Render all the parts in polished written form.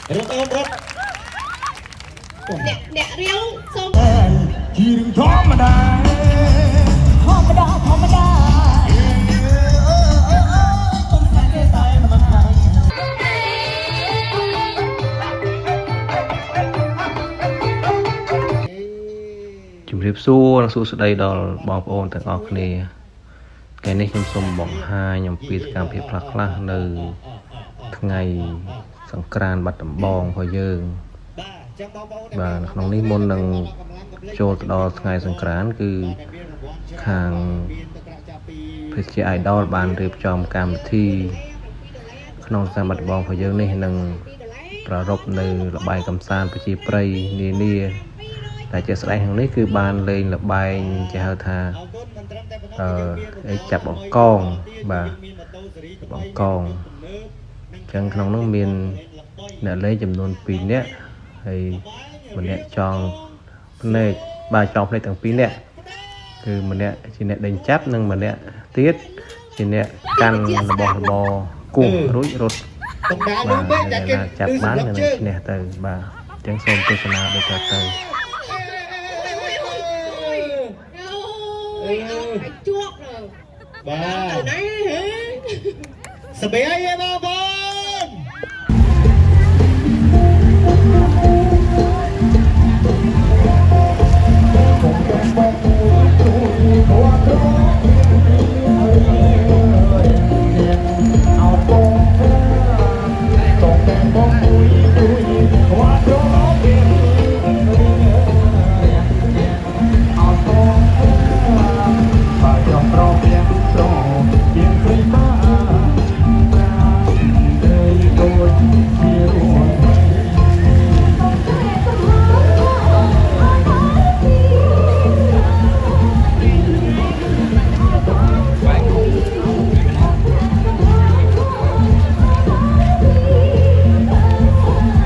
รถรถเนี่ยเรียวส้มยืนธรรมดาธรรมดาธรรมดาជំរាបសួរនិងសួស្តីដល់បងប្អូនទាំងអស់គ្នាថ្ងៃនេះខ្ញុំសូមបង្ហាញអំពីសកម្មភាពខ្លះៗនៅថ្ងៃសង្ក្រាន្តបាត់ដំបងរបស់យើងបាទក្នុងនេះមុននឹងចូលទៅដល់ថ្ងៃសង្ក្រាន្តគឺខាងភេទជា idol បានរៀបចំកម្មវិធីក្នុងសកម្មភាពរបស់យើងនេះនឹងប្រារព្ធនៅល្បែងកម្សាន្តប្រជាប្រិយនានាតែជាស្ដែងខាងនេះគឺបានលេងល្បែងគេហៅថាចាប់បង្កងបាទបង្កងអញ្ចឹងក្នុងនោះមានអ្នកលេងចំនួន2នាក់ហើយម្នាក់ចង់ភ្នែកបាទចង់ភ្នែកទាំង2នាក់គឺម្នាក់ជាអ្នកដេញចាប់និងម្នាក់ទៀតជាអ្នកកាន់របស់របរគោះរួចរត់បាទចាប់បាននឹងឈ្នះទៅបាទអញ្ចឹងសូមទស្សនាដូចតទៅជួបបាទស្បែកឯបងប្អូន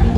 អ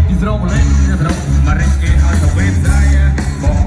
ពីស្រោមលេងស្រោមមករេចគេឲ្យទៅវិញស្អីបង